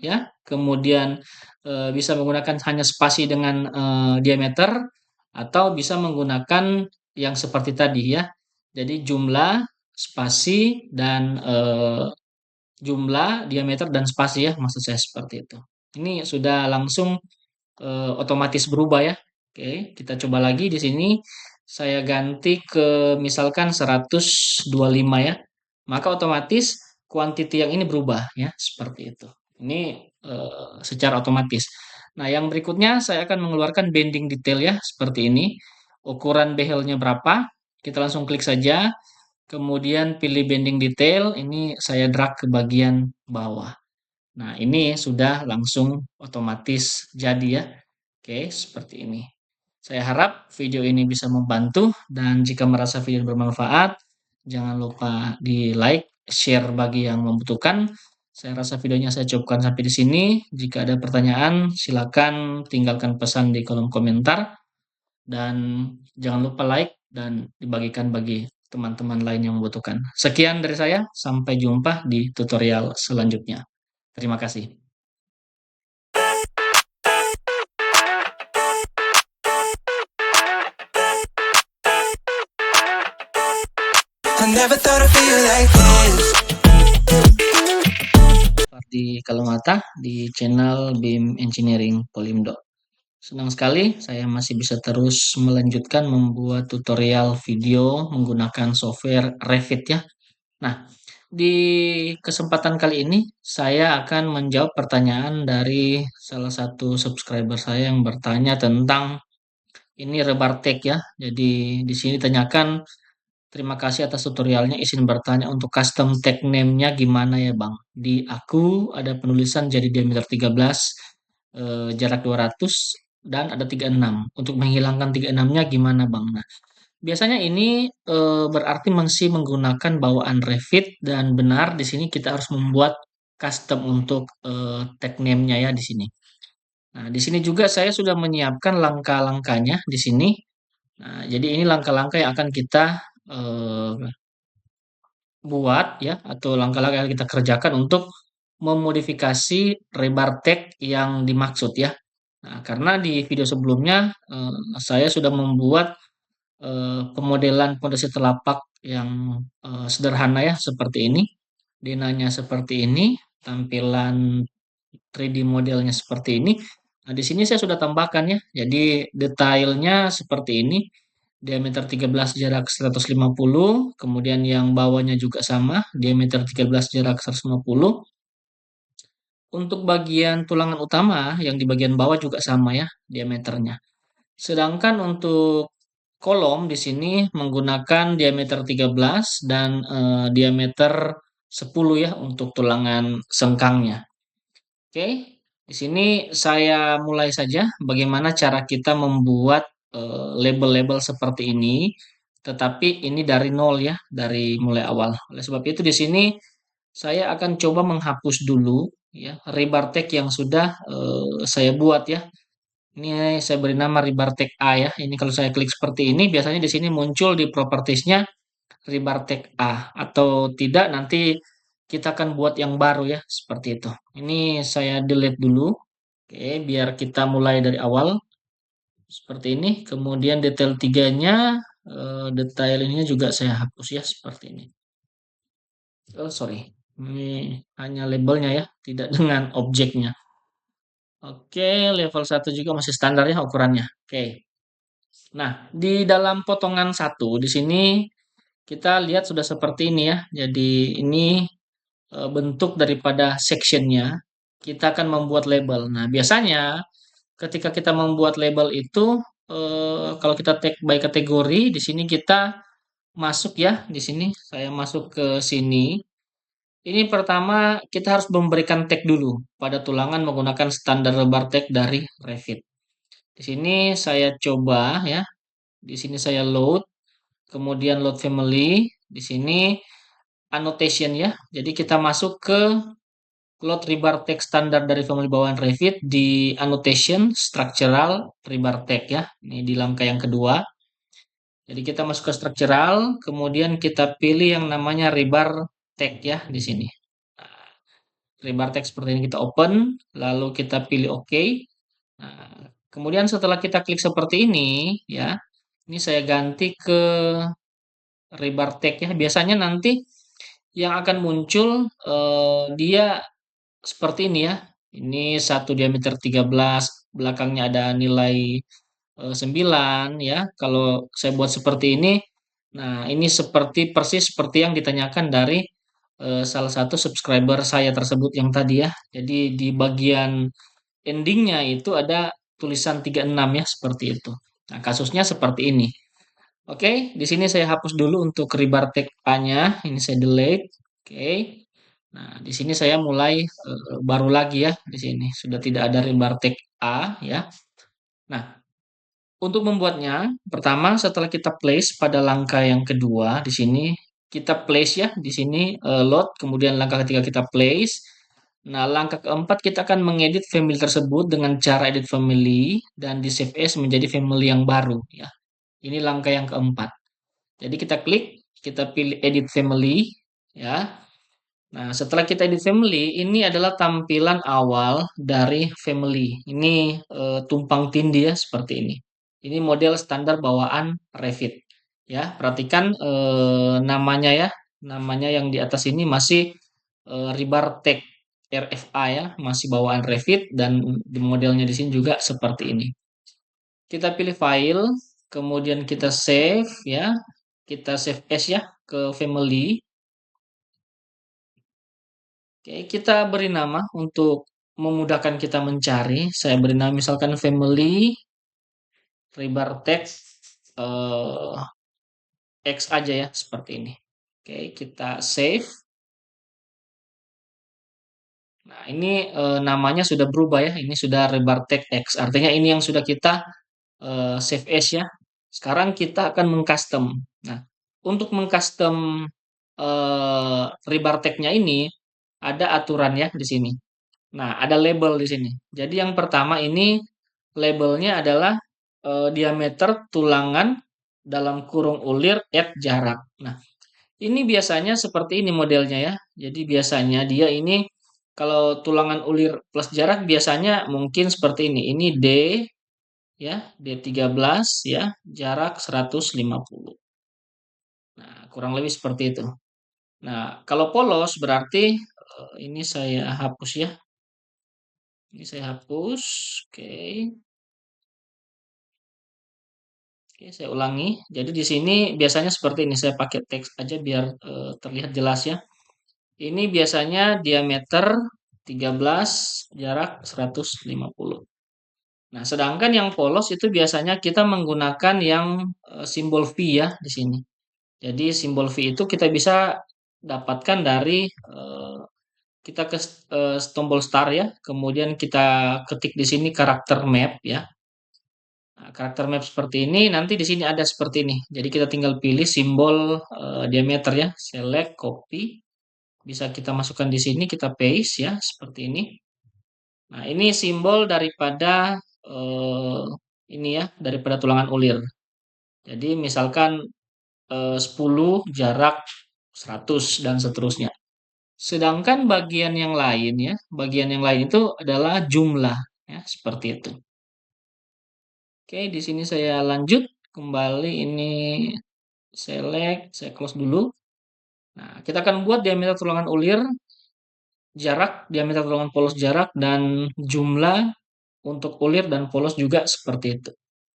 ya. Kemudian bisa menggunakan hanya spasi dengan diameter atau bisa menggunakan yang seperti tadi ya. Jadi jumlah, spasi dan jumlah, diameter dan spasi ya, maksud saya seperti itu. Ini sudah langsung otomatis berubah ya. Oke, kita coba lagi di sini. Saya ganti ke misalkan 125 ya. Maka otomatis quantity yang ini berubah ya, seperti itu. Ini secara otomatis. Nah, yang berikutnya saya akan mengeluarkan bending detail ya, seperti ini. Ukuran behelnya berapa? Kita langsung klik saja. Kemudian pilih bending detail. Ini saya drag ke bagian bawah. Nah, ini sudah langsung otomatis jadi ya. Oke, seperti ini. Saya harap video ini bisa membantu dan jika merasa video bermanfaat, jangan lupa di like, share bagi yang membutuhkan. Saya rasa videonya saya cukupkan sampai di sini. Jika ada pertanyaan, silakan tinggalkan pesan di kolom komentar dan jangan lupa like dan dibagikan bagi teman-teman lain yang membutuhkan. Sekian dari saya, sampai jumpa di tutorial selanjutnya. Terima kasih. I never thought I'd feel like this. Di Kalumata di channel BIM Engineering Polimdo. Senang sekali saya masih bisa terus melanjutkan membuat tutorial video menggunakan software Revit ya. Nah, di kesempatan kali ini saya akan menjawab pertanyaan dari salah satu subscriber saya yang bertanya tentang ini Rebartek ya. Jadi di sini tanyakan terima kasih atas tutorialnya. Izin bertanya untuk custom tag name-nya gimana ya Bang? Di aku ada penulisan jadi diameter 13, jarak 200 dan ada 36. Untuk menghilangkan 36-nya gimana Bang? Nah, biasanya ini berarti masih menggunakan bawaan Revit dan benar di sini kita harus membuat custom untuk tag name-nya ya di sini. Nah, di sini juga saya sudah menyiapkan langkah-langkahnya di sini. Nah, jadi ini langkah-langkah yang akan kita eh, buat ya atau langkah-langkah yang kita kerjakan untuk memodifikasi rebar tag yang dimaksud ya. Nah, karena di video sebelumnya saya sudah membuat pemodelan pondasi telapak yang sederhana ya seperti ini. Denanya seperti ini, tampilan 3D modelnya seperti ini. Nah, di sini saya sudah tambahkan ya. Jadi detailnya seperti ini. Diameter 13 jarak 150, kemudian yang bawahnya juga sama, diameter 13 jarak 150. Untuk bagian tulangan utama yang di bagian bawah juga sama ya diameternya. Sedangkan untuk kolom di sini menggunakan diameter 13 dan diameter 10 ya untuk tulangan sengkangnya. Oke, di sini saya mulai saja bagaimana cara kita membuat label-label seperti ini, tetapi ini dari nol ya, dari mulai awal. Oleh sebab itu di sini saya akan coba menghapus dulu ya rebar tag yang sudah saya buat ya. Ini saya beri nama rebar tag A ya. Ini kalau saya klik seperti ini, biasanya di sini muncul di propertiesnya rebar tag A atau tidak nanti kita akan buat yang baru ya seperti itu. Ini saya delete dulu. Oke, biar kita mulai dari awal seperti ini. Kemudian detail tiganya, detail ininya juga saya hapus ya seperti ini. Oh sorry, ini hanya labelnya ya, tidak dengan objeknya. Oke, level 1 juga masih standar ya ukurannya. Oke. Nah, di dalam potongan satu di sini kita lihat sudah seperti ini ya. Jadi ini bentuk daripada sectionnya. Kita akan membuat label. Nah, biasanya ketika kita membuat label itu kalau kita tag by kategori di sini kita masuk ya di sini saya masuk ke sini. Ini pertama kita harus memberikan tag dulu pada tulangan menggunakan standar bar tag dari Revit. Di sini saya coba ya. Di sini saya load, kemudian load family. Di sini annotation ya. Jadi kita masuk ke load rebar tag standar dari family bawaan Revit di annotation structural rebar tag ya. Ini di langkah yang kedua. Jadi kita masuk ke structural, kemudian kita pilih yang namanya rebar tag ya di sini. rebar text seperti ini kita open, lalu kita pilih OK. Nah, kemudian setelah kita klik seperti ini, ya, ini saya ganti ke rebar text ya. Biasanya nanti yang akan muncul dia seperti ini ya. Ini satu diameter 13, belakangnya ada nilai 9 ya. Kalau saya buat seperti ini, nah ini seperti persis seperti yang ditanyakan dari salah satu subscriber saya tersebut yang tadi ya. Jadi di bagian endingnya itu ada tulisan 36 ya, seperti itu. Nah, kasusnya seperti ini. Oke, di sini saya hapus dulu untuk rebar tag A-nya. Ini saya delete. Oke. Nah, di sini saya mulai baru lagi ya. Di sini sudah tidak ada rebar tag A ya. Nah, untuk membuatnya, pertama setelah kita place pada langkah yang kedua di sini kita place ya. Di sini load, kemudian langkah ketiga kita place. Nah, langkah keempat kita akan mengedit family tersebut dengan cara edit family dan di save as menjadi family yang baru ya. Ini langkah yang keempat. Jadi kita klik, kita pilih edit family ya. Nah, setelah kita edit family, ini adalah tampilan awal dari family. Ini tumpang tindih ya seperti ini. Ini model standar bawaan Revit. Ya, perhatikan namanya ya. Namanya yang di atas ini masih rebar tag RFA ya, masih bawaan Revit dan di modelnya di sini juga seperti ini. Kita pilih file, kemudian kita save ya. Kita save as ya ke family. Oke, kita beri nama untuk memudahkan kita mencari. Saya beri nama misalkan family rebar text X aja ya, seperti ini. Oke, kita save. Nah, ini namanya sudah berubah ya. Ini sudah rebar text X. Artinya ini yang sudah kita save as ya. Sekarang kita akan mengcustom. Nah, untuk mengcustom rebar text-nya ini ada aturan ya di sini. Nah, ada label di sini. Jadi yang pertama ini labelnya adalah diameter tulangan dalam kurung ulir at jarak. Nah, ini biasanya seperti ini modelnya ya. Jadi biasanya dia ini kalau tulangan ulir plus jarak biasanya mungkin seperti ini. Ini D ya, D13 ya, jarak 150. Nah, kurang lebih seperti itu. Nah, kalau polos berarti ini saya hapus ya. Ini saya hapus. Oke. Oke, saya ulangi. Jadi di sini biasanya seperti ini. Saya pakai teks aja biar terlihat jelas ya. Ini biasanya diameter 13, jarak 150. Nah, sedangkan yang polos itu biasanya kita menggunakan yang simbol V ya di sini. Jadi simbol V itu kita bisa dapatkan dari kita ke tombol start ya, kemudian kita ketik di sini karakter map ya. Nah, karakter map seperti ini, nanti di sini ada seperti ini. Jadi kita tinggal pilih simbol diameter ya, select, copy. Bisa kita masukkan di sini, kita paste ya, seperti ini. Nah, ini simbol daripada ini ya, daripada tulangan ulir. Jadi misalkan 10 jarak 100 dan seterusnya. Sedangkan bagian yang lain ya, bagian yang lain itu adalah jumlah ya, seperti itu. Oke, di sini saya lanjut kembali ini select, saya close dulu. Nah, kita akan buat diameter tulangan ulir, jarak, diameter tulangan polos jarak, dan jumlah untuk ulir dan polos juga seperti itu.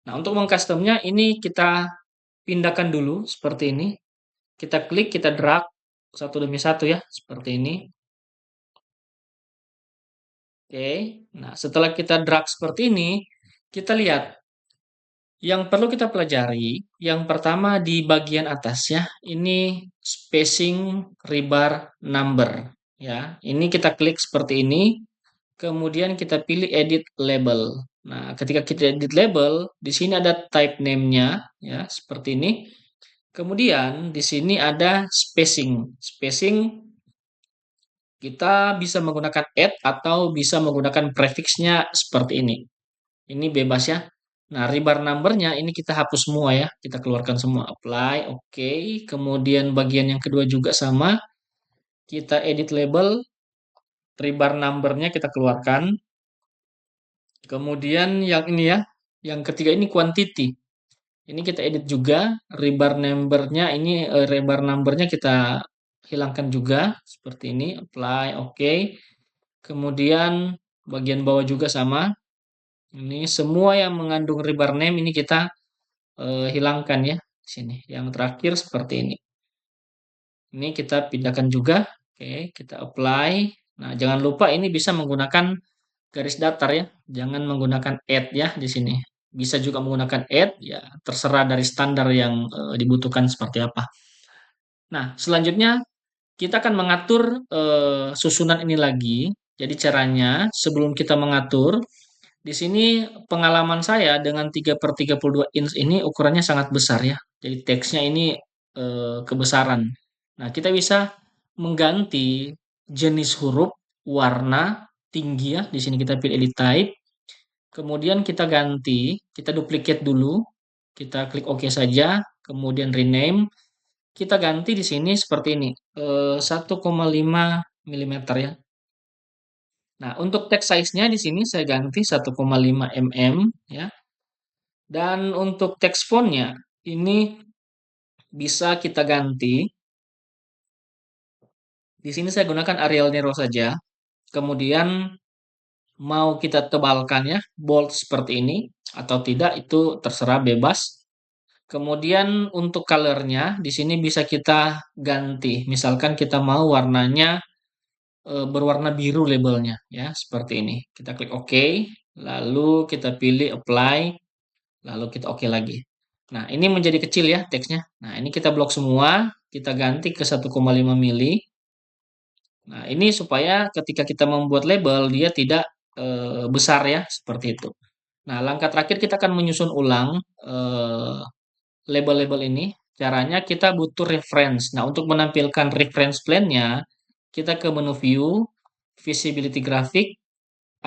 Nah, untuk mengcustomnya ini kita pindahkan dulu seperti ini. Kita klik, kita drag satu demi satu ya, seperti ini. Oke, nah setelah kita drag seperti ini, kita lihat yang perlu kita pelajari, yang pertama di bagian atas ya, ini spacing rebar number ya. Ini kita klik seperti ini, kemudian kita pilih edit label. Nah, ketika kita edit label, di sini ada type name-nya ya, seperti ini. Kemudian di sini ada spacing. Spacing kita bisa menggunakan add atau bisa menggunakan prefixnya seperti ini. Ini bebas ya. Nah, rebar number-nya ini kita hapus semua ya. Kita keluarkan semua. Apply, oke. Kemudian bagian yang kedua juga sama. Kita edit label. rebar numbernya kita keluarkan. Kemudian yang ini ya, yang ketiga ini quantity. Ini kita edit juga, rebar numbernya kita hilangkan juga seperti ini, apply, oke. Kemudian bagian bawah juga sama. Ini semua yang mengandung rebar name ini kita hilangkan ya di sini. Yang terakhir seperti ini. Ini kita pindahkan juga. Oke, kita apply. Nah, jangan lupa ini bisa menggunakan garis datar ya. Jangan menggunakan add ya di sini. Bisa juga menggunakan add ya, terserah dari standar yang dibutuhkan seperti apa. Nah, selanjutnya kita akan mengatur susunan ini lagi. Jadi caranya sebelum kita mengatur, di sini pengalaman saya dengan 3/32 inch ini ukurannya sangat besar ya. Jadi teksnya ini kebesaran. Nah, kita bisa mengganti jenis huruf, warna, tinggi ya. Di sini kita pilih edit type. Kemudian kita ganti, kita duplicate dulu. Kita klik OK saja, kemudian rename. Kita ganti di sini seperti ini, 1,5 mm ya. Nah, untuk text size-nya di sini saya ganti 1,5 mm ya. Dan untuk text font-nya ini bisa kita ganti. Di sini saya gunakan Arial Nero saja. Kemudian mau kita tebalkan ya, bold seperti ini atau tidak itu terserah bebas. Kemudian untuk color-nya di sini bisa kita ganti. Misalkan kita mau warnanya berwarna biru labelnya ya, seperti ini. Kita klik OK, lalu kita pilih apply, lalu kita OK lagi. Nah, ini menjadi kecil ya teksnya. Nah, ini kita blok semua, kita ganti ke 1,5 mili. Nah, ini supaya ketika kita membuat label dia tidak besar ya, seperti itu. Nah, langkah terakhir kita akan menyusun ulang label-label ini. Caranya kita butuh reference. Nah, untuk menampilkan reference plan-nya, kita ke menu view, visibility graphic,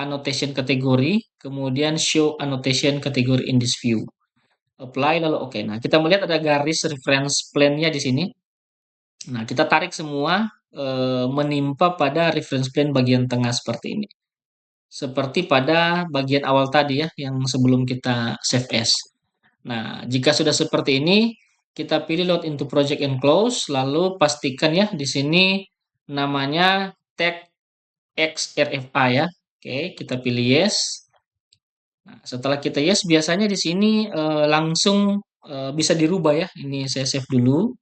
annotation kategori, kemudian show annotation kategori in this view. Apply lalu oke. Nah, kita melihat ada garis reference plan-nya di sini. Nah, kita tarik semua menimpa pada reference plan bagian tengah seperti ini. Seperti pada bagian awal tadi ya, yang sebelum kita save as. Nah, jika sudah seperti ini, kita pilih load into project and close, lalu pastikan ya di sini namanya tag XRFA ya. Oke, kita pilih yes. Nah, setelah kita yes, biasanya di sini langsung bisa dirubah ya. Ini saya save dulu.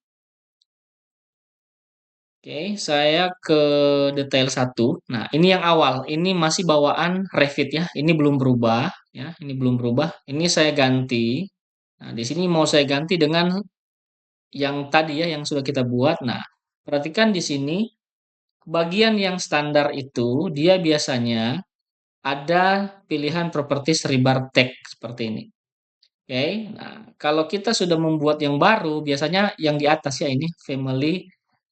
Oke, saya ke detail satu. Nah, ini yang awal. Ini masih bawaan Revit ya. Ini belum berubah ya. Ini belum berubah. Ini saya ganti. Nah, di sini mau saya ganti dengan yang tadi ya, yang sudah kita buat. Nah, perhatikan di sini bagian yang standar itu dia biasanya ada pilihan properties rebar tag seperti ini. Oke, nah kalau kita sudah membuat yang baru, biasanya yang di atas ya ini family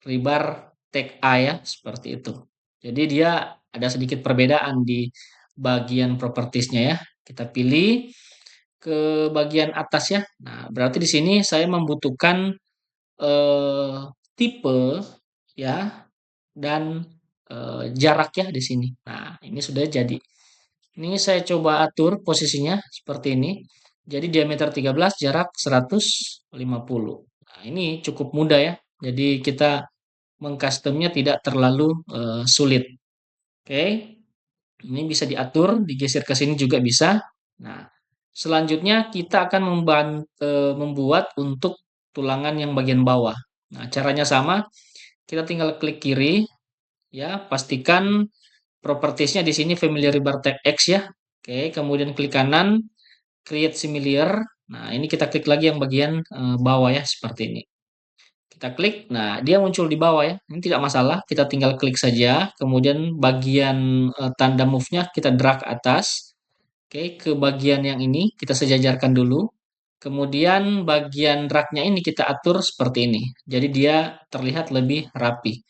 rebar tag A ya, seperti itu. Jadi dia ada sedikit perbedaan di bagian propertiesnya ya. Kita pilih ke bagian atas ya. Nah, berarti di sini saya membutuhkan eh, tipe ya dan jarak ya di sini. Nah, ini sudah jadi. Ini saya coba atur posisinya seperti ini. Jadi diameter 13, jarak 150. Nah, ini cukup mudah ya. Jadi kita mengcustomnya tidak terlalu sulit. Oke, ini bisa diatur, digeser ke sini juga bisa. Nah, selanjutnya kita akan membuat untuk tulangan yang bagian bawah. Nah, caranya sama. Kita tinggal klik kiri, ya, pastikan propertiesnya di sini familiar bar tag X ya. Oke, kemudian klik kanan, create familiar. Nah, ini kita klik lagi yang bagian bawah ya, seperti ini. Kita klik, nah dia muncul di bawah ya. Ini tidak masalah, kita tinggal klik saja. Kemudian bagian tanda move-nya kita drag atas. Oke, ke bagian yang ini kita sejajarkan dulu. Kemudian bagian drag-nya ini kita atur seperti ini. Jadi dia terlihat lebih rapi.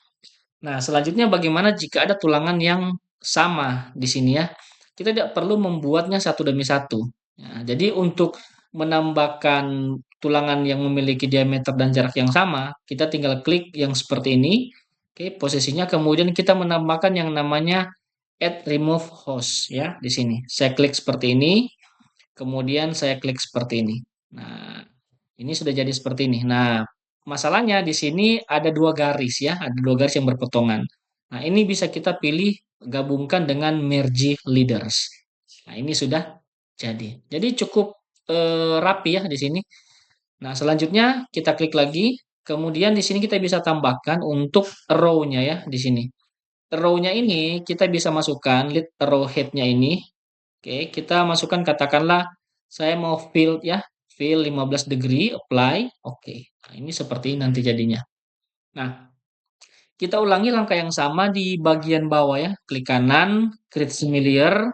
Nah, selanjutnya bagaimana jika ada tulangan yang sama di sini ya? Kita tidak perlu membuatnya satu demi satu. Ya, jadi untuk menambahkan tulangan yang memiliki diameter dan jarak yang sama, kita tinggal klik yang seperti ini. Oke, posisinya kemudian kita menambahkan yang namanya add remove host ya di sini. Saya klik seperti ini, kemudian saya klik seperti ini. Nah, ini sudah jadi seperti ini. Nah, masalahnya di sini ada dua garis ya, ada dua garis yang berpotongan. Nah, ini bisa kita pilih gabungkan dengan merge leaders. Nah, ini sudah jadi. Jadi cukup rapi ya di sini. Nah, selanjutnya kita klik lagi. Kemudian di sini kita bisa tambahkan untuk row-nya ya di sini. Row-nya ini kita bisa masukkan lead row head-nya ini. Oke, kita masukkan katakanlah saya mau fill ya, fill 15 degree, apply. Oke. Nah, ini seperti ini nanti jadinya. Nah, kita ulangi langkah yang sama di bagian bawah ya. Klik kanan, create familiar.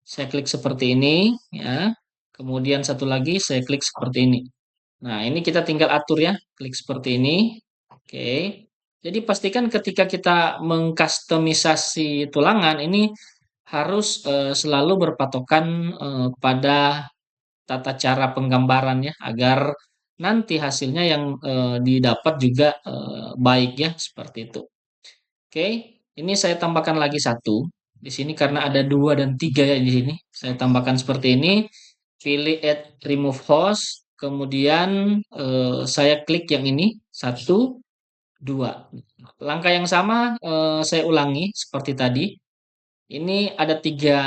Saya klik seperti ini ya. Kemudian satu lagi saya klik seperti ini. Nah, ini kita tinggal atur ya, klik seperti ini. Oke. Jadi pastikan ketika kita mengkustomisasi tulangan ini harus selalu berpatokan pada tata cara penggambaran ya, agar nanti hasilnya yang didapat juga baik ya, seperti itu. Oke, ini saya tambahkan lagi satu. Di sini karena ada dua dan tiga ya di sini. Saya tambahkan seperti ini. Pilih add remove host. Kemudian saya klik yang ini. Satu, dua. Langkah yang sama saya ulangi seperti tadi. Ini ada tiga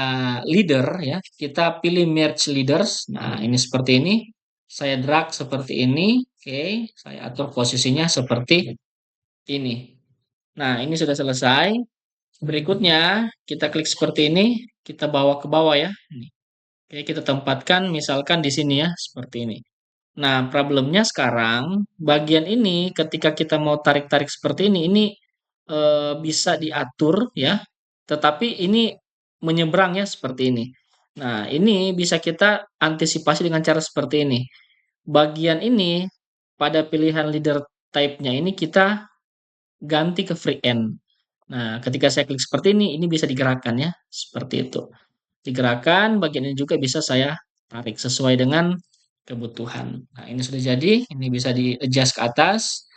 leader ya. Kita pilih merge leaders. Nah, ini seperti ini. Saya drag seperti ini. Oke, saya atur posisinya seperti ini. Nah, ini sudah selesai. Berikutnya, kita klik seperti ini, kita bawa ke bawah ya. Oke, kita tempatkan misalkan di sini ya, seperti ini. Nah, problemnya sekarang, bagian ini ketika kita mau tarik-tarik seperti ini bisa diatur ya, tetapi ini menyeberang ya, seperti ini. Nah, ini bisa kita antisipasi dengan cara seperti ini. Bagian ini, pada pilihan leader type-nya ini kita ganti ke free end. Nah, ketika saya klik seperti ini bisa digerakkan ya, seperti itu. Digerakkan, bagian ini juga bisa saya tarik sesuai dengan kebutuhan. Nah, ini sudah jadi, ini bisa di-adjust ke atas,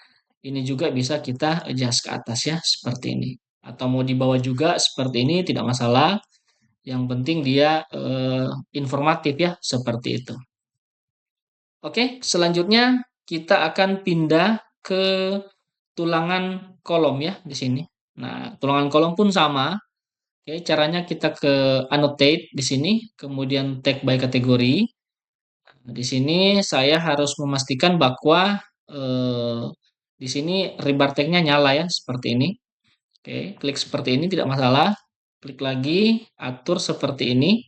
ini juga bisa kita adjust ke atas ya, seperti ini. Atau mau di bawah juga seperti ini, tidak masalah. Yang penting dia informatif ya, seperti itu. Oke, selanjutnya kita akan pindah ke tulangan kolom ya di sini. Nah, tulangan kolom pun sama. Oke, caranya kita ke annotate di sini, kemudian tag by kategori. Nah, di sini saya harus memastikan bahwa eh, di sini rebar tag-nya nyala ya, seperti ini. Oke, klik seperti ini tidak masalah. Klik lagi, atur seperti ini.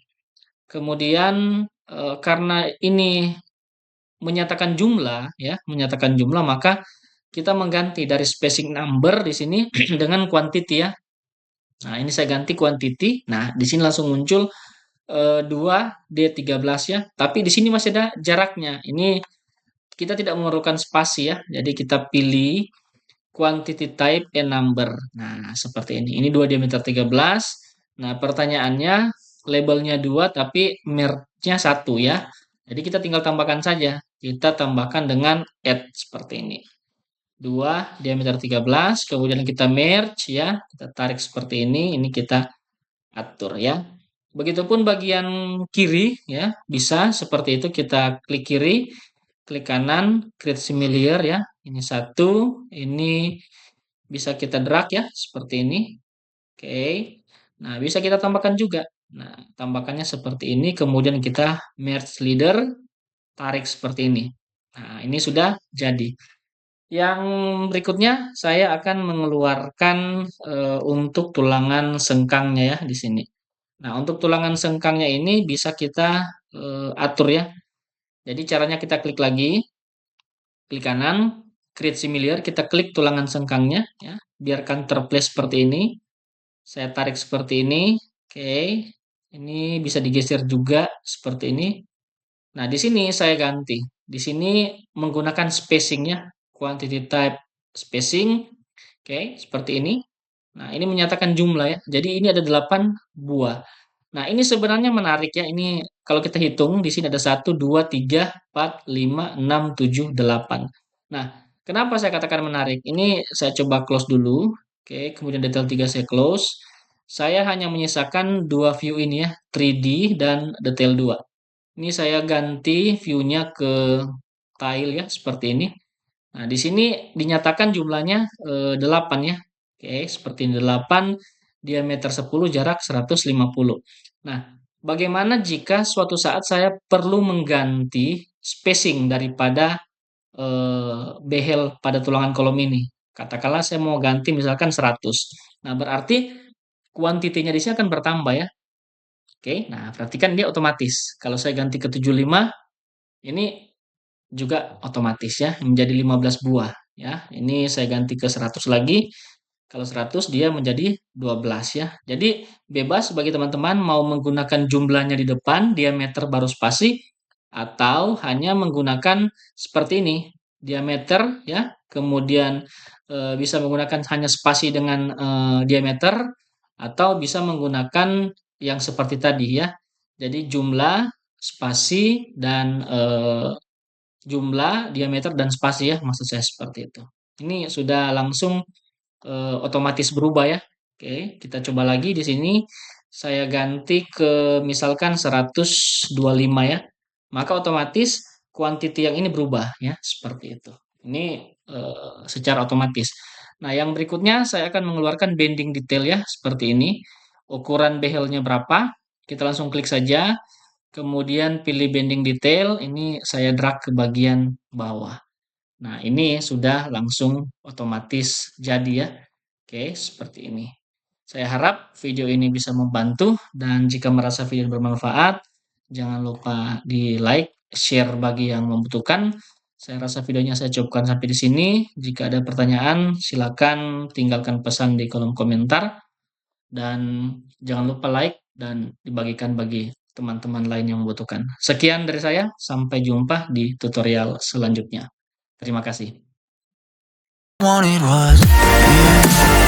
Kemudian karena ini menyatakan jumlah ya, menyatakan jumlah, maka kita mengganti dari spacing number di sini dengan quantity ya. Nah, ini saya ganti quantity. Nah, di sini langsung muncul 2D13 ya. Tapi di sini masih ada jaraknya. Ini kita tidak memerlukan spasi ya. Jadi kita pilih quantity type and number. Nah, seperti ini. Ini 2 diameter 13. Nah, pertanyaannya labelnya 2 tapi merge-nya 1 ya. Jadi kita tinggal tambahkan saja. Kita tambahkan dengan add seperti ini. 2 diameter 13, kemudian kita merge ya, kita tarik seperti ini kita atur ya. Begitupun bagian kiri ya, bisa seperti itu kita klik kiri, klik kanan, create familiar ya. Ini satu, ini bisa kita drag ya, seperti ini. Oke. Nah, bisa kita tambahkan juga. Nah, tambahkannya seperti ini, kemudian kita merge leader, tarik seperti ini. Nah, ini sudah jadi. Yang berikutnya saya akan mengeluarkan untuk tulangan sengkangnya ya di sini. Nah, untuk tulangan sengkangnya ini bisa kita atur ya. Jadi caranya kita klik lagi, klik kanan, create familiar, kita klik tulangan sengkangnya ya. Biarkan terplace seperti ini. Saya tarik seperti ini. Oke. Ini bisa digeser juga seperti ini. Nah, di sini saya ganti. Di sini menggunakan spacing-nya, quantity type spacing. Oke, seperti ini. Nah, ini menyatakan jumlah ya. Jadi ini ada 8 buah. Nah, ini sebenarnya menarik ya. Ini kalau kita hitung di sini ada 1, 2, 3, 4, 5, 6, 7, 8. Nah, kenapa saya katakan menarik? Ini saya coba close dulu. Oke, kemudian detail 3 saya close. Saya hanya menyisakan dua view ini ya, 3D dan detail 2. Ini saya ganti view-nya ke tile ya, seperti ini. Nah, di sini dinyatakan jumlahnya 8 ya. Oke, seperti ini 8, diameter 10, jarak 150. Nah, bagaimana jika suatu saat saya perlu mengganti spacing daripada behel pada tulangan kolom ini? Katakanlah saya mau ganti misalkan 100. Nah, berarti kuantitinya di sini akan bertambah ya. Oke, nah perhatikan dia otomatis. Kalau saya ganti ke 75, ini juga otomatis ya menjadi 15 buah ya. Ini saya ganti ke 100 lagi. Kalau 100 dia menjadi 12 ya. Jadi bebas bagi teman-teman mau menggunakan jumlahnya di depan, diameter baru spasi, atau hanya menggunakan seperti ini, diameter ya. Kemudian bisa menggunakan hanya spasi dengan diameter, atau bisa menggunakan yang seperti tadi ya. Jadi jumlah, spasi, dan jumlah, diameter, dan spasi ya, maksud saya seperti itu. Ini sudah langsung otomatis berubah ya. Oke, kita coba lagi di sini. Saya ganti ke misalkan 125 ya. Maka otomatis kuantiti yang ini berubah ya, seperti itu. Ini secara otomatis. Nah, yang berikutnya saya akan mengeluarkan bending detail ya, seperti ini. Ukuran behelnya berapa? Kita langsung klik saja. Kemudian pilih bending detail, ini saya drag ke bagian bawah. Nah, ini sudah langsung otomatis jadi ya. Oke, seperti ini. Saya harap video ini bisa membantu, dan jika merasa video bermanfaat, jangan lupa di like, share bagi yang membutuhkan. Saya rasa videonya saya cukupkan sampai di sini. Jika ada pertanyaan, silakan tinggalkan pesan di kolom komentar, dan jangan lupa like dan dibagikan bagi teman-teman lain yang membutuhkan. Sekian dari saya, sampai jumpa di tutorial selanjutnya. Terima kasih. Want it was you.